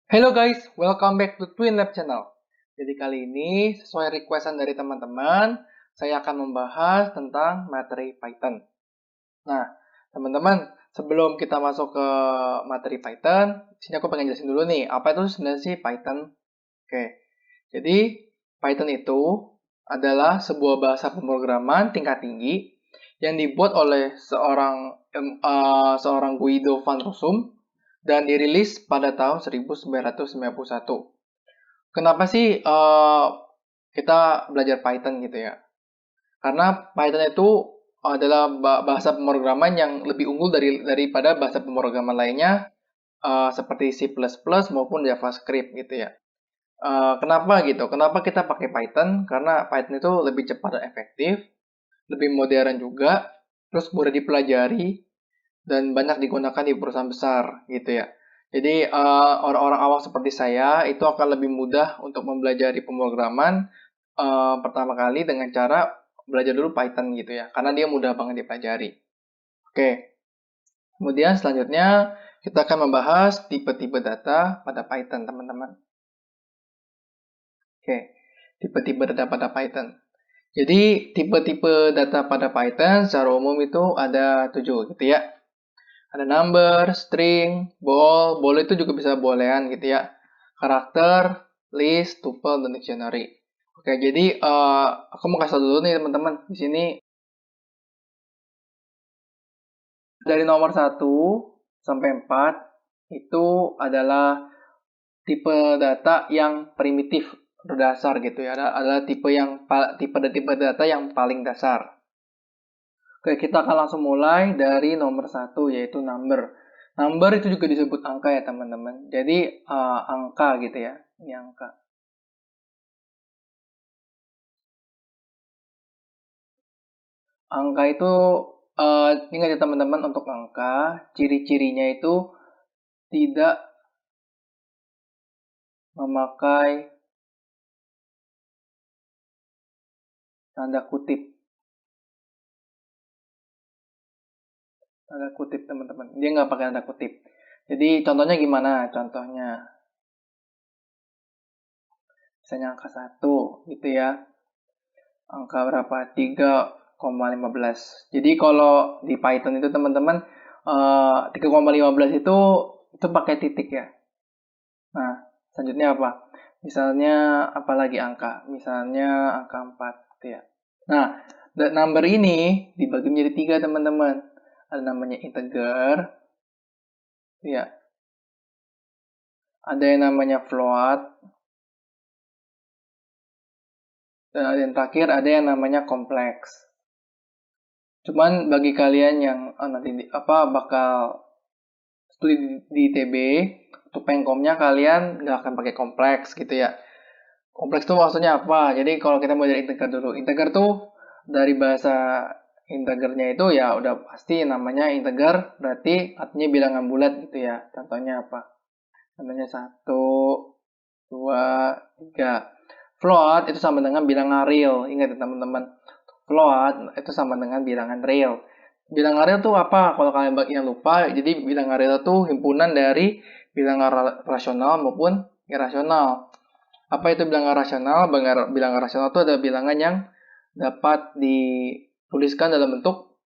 Hello guys, welcome back to Twin Lab Channel. Jadi kali ini sesuai requestan dari teman-teman, saya akan membahas tentang materi Python. Nah, teman-teman, sebelum kita masuk ke materi Python, sini aku pengen jelasin dulu nih, apa itu sebenarnya sih Python? Oke, jadi Python itu adalah sebuah bahasa pemrograman tingkat tinggi yang dibuat oleh seorang Guido van Rossum dan dirilis pada tahun 1991. Kenapa sih kita belajar Python gitu ya? Karena Python itu adalah bahasa pemrograman yang lebih unggul daripada bahasa pemrograman lainnya seperti C++ maupun JavaScript gitu ya. Kenapa gitu? Kenapa kita pakai Python? Karena Python itu lebih cepat dan efektif, lebih modern juga, terus mudah dipelajari, dan banyak digunakan di perusahaan besar gitu ya. Jadi orang-orang awam seperti saya itu akan lebih mudah untuk mempelajari pemrograman pertama kali dengan cara belajar dulu Python gitu ya, karena dia mudah banget dipelajari. Oke, kemudian selanjutnya kita akan membahas tipe-tipe data pada Python, teman-teman. Oke, tipe-tipe data pada Python. Jadi tipe-tipe data pada Python secara umum itu ada 7 gitu ya. Ada number, string, bol itu juga bisa boolean gitu ya. Karakter, list, tuple, dan dictionary. Oke, jadi aku mau kasih tau dulu nih teman-teman. Di sini dari nomor 1 sampai 4 itu adalah tipe data yang primitif berdasar gitu ya. Adalah tipe data yang paling dasar. Oke, kita akan langsung mulai dari nomor 1 yaitu number. Number itu juga disebut angka ya teman-teman. Jadi angka gitu ya. Ini angka. Angka itu ingat ya teman-teman, untuk angka ciri-cirinya itu tidak memakai tanda kutip. Tanda kutip teman-teman. Dia nggak pakai tanda kutip. Jadi contohnya gimana? Contohnya misalnya angka 1 gitu ya. Angka berapa? 3,15. Jadi kalau di Python itu teman-teman 3,15 itu pakai titik ya. Nah, selanjutnya apa? Misalnya apalagi angka? Misalnya angka 4 gitu ya. Nah, number ini dibagi menjadi 3 teman-teman. Ada namanya integer, ya. Ada yang namanya float, dan ada yang terakhir ada yang namanya kompleks. Cuman bagi kalian yang nanti bakal studi di ITB, untuk pengkomnya kalian nggak akan pakai kompleks gitu ya. Kompleks itu maksudnya apa? Jadi kalau kita mau dari integer dulu, integer tuh dari bahasa integernya itu ya udah pasti namanya integer, berarti artinya bilangan bulat gitu ya. Contohnya apa? Contohnya 1, 2, 3. Float itu sama dengan bilangan real. Ingat ya teman-teman. Float itu sama dengan bilangan real. Bilangan real tuh apa? Kalau kalian yang lupa, jadi bilangan real itu himpunan dari bilangan rasional maupun irasional. Apa itu bilangan rasional? Bilangan rasional itu adalah bilangan yang dapat dituliskan dalam bentuk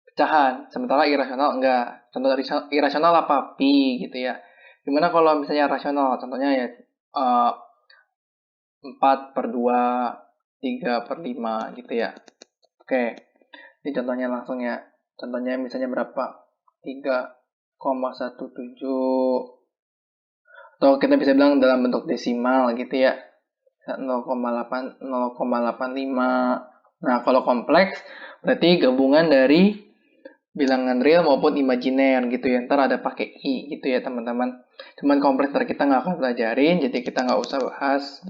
pecahan, sementara irasional enggak. Contoh irasional apa? Pi gitu ya. Gimana kalau misalnya rasional? Contohnya ya 4 per 2, 3 per 5 gitu ya. Oke, ini contohnya langsung ya. Contohnya misalnya berapa? 3,17. Atau kita bisa bilang dalam bentuk desimal gitu ya. 0,85. Nah, kalau kompleks berarti gabungan dari bilangan real maupun imajiner gitu ya. Ntar ada pakai i gitu ya teman-teman. Cuman kompleks kita nggak akan pelajarin, jadi kita nggak usah bahas.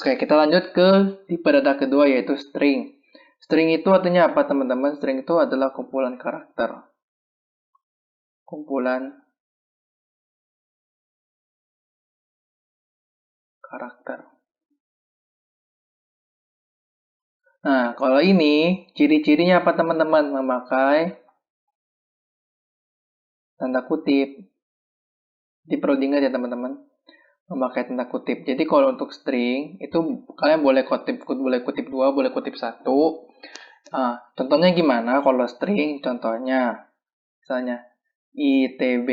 Oke, kita lanjut ke tipe data kedua yaitu string. String itu artinya apa teman-teman? String itu adalah kumpulan karakter. Kumpulan karakter. Nah, kalau ini ciri-cirinya apa teman-teman? Memakai tanda kutip. Jadi perlu diingat ya teman-teman, memakai tanda kutip. Jadi kalau untuk string itu kalian boleh kutip 2, boleh kutip 1. Contohnya gimana kalau string? Contohnya misalnya ITB.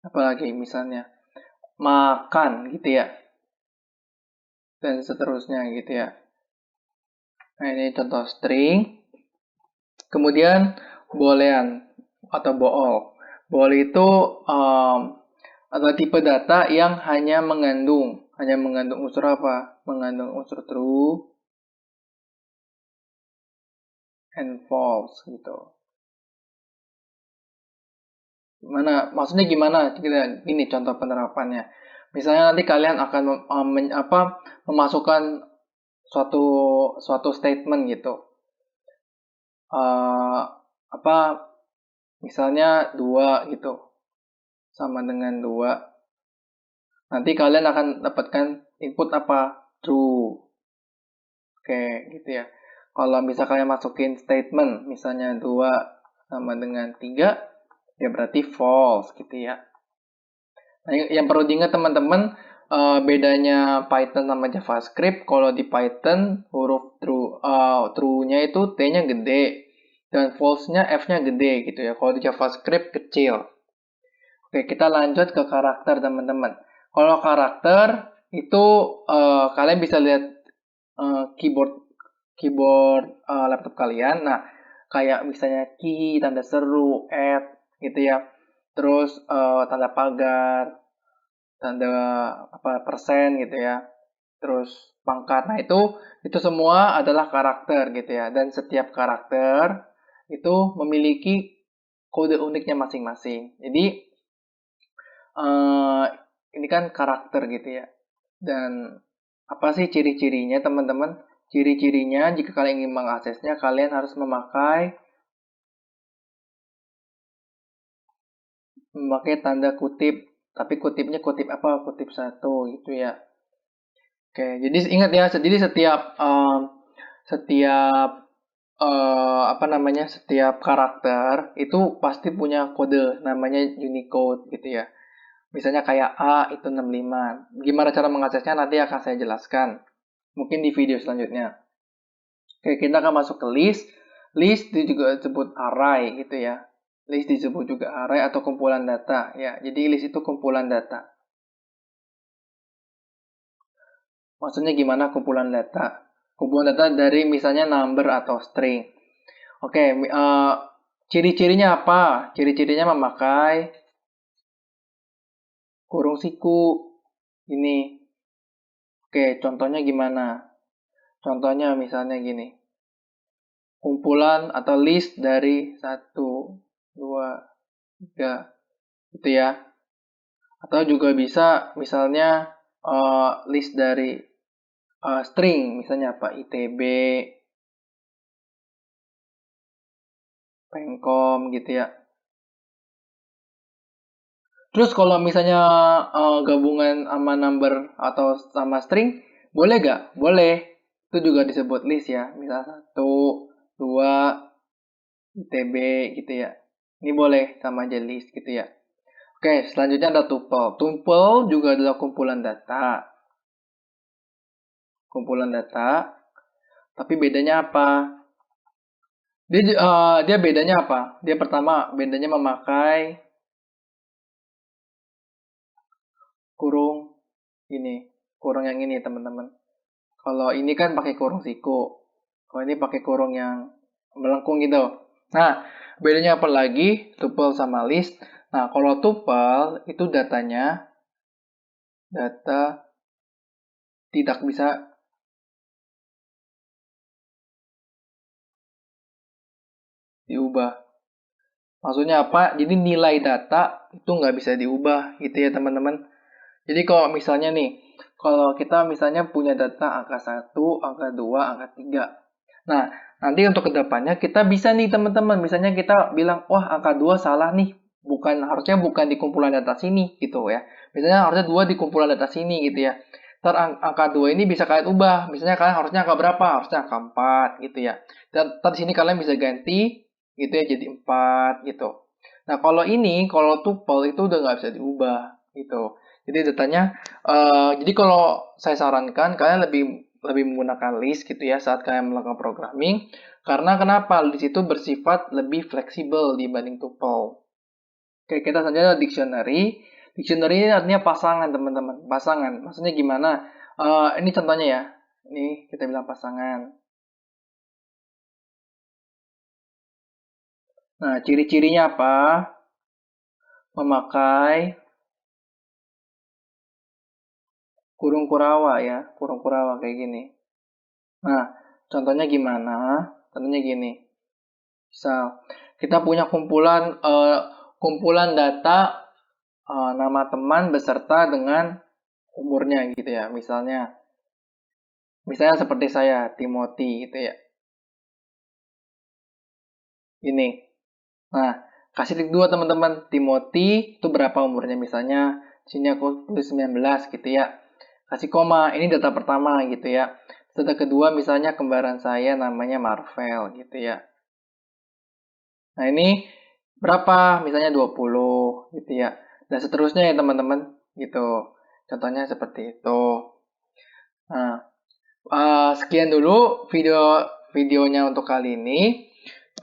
Apalagi misalnya makan gitu ya. Dan seterusnya gitu ya. Nah, ini contoh string. Kemudian boolean atau bool. Bool itu adalah tipe data yang hanya mengandung unsur apa? Mengandung unsur true and false gitu. Maksudnya gimana? Gini contoh penerapannya. Misalnya nanti kalian akan memasukkan suatu statement gitu. Misalnya 2 gitu. Sama dengan 2. Nanti kalian akan dapatkan input apa? True. Oke, gitu ya. Kalau misalnya kalian masukin statement, misalnya 2 sama dengan 3, ya berarti false gitu ya. Nah, yang perlu diingat teman-teman, bedanya Python sama JavaScript, kalau di Python huruf true-nya itu T-nya gede, dan false-nya F-nya gede gitu ya. Kalau di JavaScript kecil. Oke, kita lanjut ke karakter teman-teman. Kalau karakter itu kalian bisa lihat keyboard laptop kalian. Nah, kayak misalnya key, tanda seru, add gitu ya. Terus tanda pagar, tanda persen gitu ya. Terus pangkat. Nah, itu semua adalah karakter gitu ya. Dan setiap karakter itu memiliki kode uniknya masing-masing. Jadi ini kan karakter gitu ya. Dan apa sih ciri-cirinya teman-teman? Ciri-cirinya jika kalian ingin mengaksesnya, kalian harus memakai tanda kutip. Tapi kutipnya kutip apa? Kutip 1 gitu ya. Oke, jadi ingat ya, jadi setiap karakter itu pasti punya kode namanya Unicode gitu ya. Misalnya kayak A itu 65. Gimana cara mengaksesnya nanti akan saya jelaskan. Mungkin di video selanjutnya. Oke, kita akan masuk ke list. List itu juga disebut array gitu ya. List disebut juga array atau kumpulan data ya. Jadi list itu kumpulan data. Maksudnya gimana kumpulan data? Kumpulan data dari misalnya number atau string. Oke, ciri-cirinya apa? Ciri-cirinya memakai kurung siku. Ini. Oke, contohnya gimana? Contohnya misalnya gini. Kumpulan atau list dari 1, 2, 3. Gitu ya. Atau juga bisa misalnya list dari string. Misalnya apa? ITB, Pengkom gitu ya. Terus kalau misalnya gabungan sama number atau sama string, boleh gak? Boleh. Itu juga disebut list ya. Misal 1, 2, ITB gitu ya. Ini boleh sama aja list gitu ya. Oke, selanjutnya ada tuple. Tuple juga adalah kumpulan data. Kumpulan data. Tapi bedanya apa? Dia bedanya apa? Dia pertama, bedanya memakai kurung ini. Kurung yang ini, teman-teman. Kalau ini kan pakai kurung siku. Kalau ini pakai kurung yang melengkung gitu. Nah, bedanya apa lagi? Tuple sama list. Nah, kalau tuple itu data tidak bisa diubah. Maksudnya apa? Jadi nilai data itu nggak bisa diubah gitu ya teman-teman. Jadi kalau misalnya nih, kalau kita misalnya punya data angka 1, angka 2, angka 3. Nah, nanti untuk kedepannya kita bisa nih teman-teman, misalnya kita bilang, wah angka 2 salah nih, harusnya bukan di kumpulan data sini gitu ya. Misalnya harusnya 2 di kumpulan data sini gitu ya. Ntar angka 2 ini bisa kalian ubah, misalnya kalian harusnya angka berapa? Harusnya angka 4 gitu ya. Dan di sini kalian bisa ganti gitu ya jadi 4 gitu. Nah, kalau tuple itu udah nggak bisa diubah gitu. Jadi datanya, jadi kalau saya sarankan kalian lebih lebih menggunakan list gitu ya saat kalian melakukan programming. Karena kenapa? List itu bersifat lebih fleksibel dibanding tuple. Oke, kita saja dictionary. Dictionary ini artinya pasangan, teman-teman. Pasangan. Maksudnya gimana? Ini contohnya ya. Ini kita bilang pasangan. Nah, ciri-cirinya apa? Memakai kurung kurawa ya, kurung kurawa kayak gini. Nah, contohnya gimana? Contohnya gini. Misal, kita punya kumpulan data nama teman beserta dengan umurnya gitu ya. Misalnya seperti saya, Timothy gitu ya. Ini. Nah, kasih tik dua teman-teman. Timothy itu berapa umurnya misalnya. Sini aku tulis 19 gitu ya. Kasih koma, ini data pertama gitu ya. Data kedua misalnya kembaran saya namanya Marvel gitu ya. Nah, ini berapa? Misalnya 20 gitu ya. Dan seterusnya ya teman-teman gitu. Contohnya seperti itu. Nah, sekian dulu videonya untuk kali ini.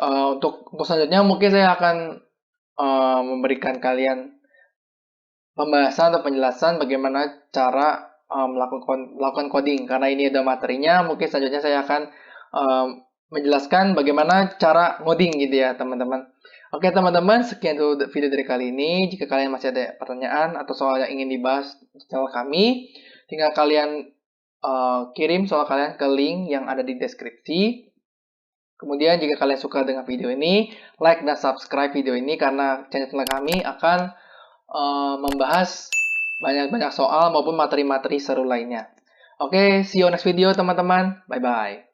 Untuk selanjutnya mungkin saya akan memberikan kalian pembahasan atau penjelasan bagaimana cara melakukan coding. Karena ini ada materinya, mungkin selanjutnya saya akan menjelaskan bagaimana cara ngoding gitu ya teman-teman. Oke teman-teman, sekian dulu video dari kali ini. Jika kalian masih ada pertanyaan atau soal yang ingin dibahas di channel kami, tinggal kalian kirim soal kalian ke link yang ada di deskripsi. Kemudian jika kalian suka dengan video ini, like dan subscribe video ini karena channel kami akan membahas banyak-banyak soal maupun materi-materi seru lainnya. Oke, see you next video teman-teman. Bye-bye.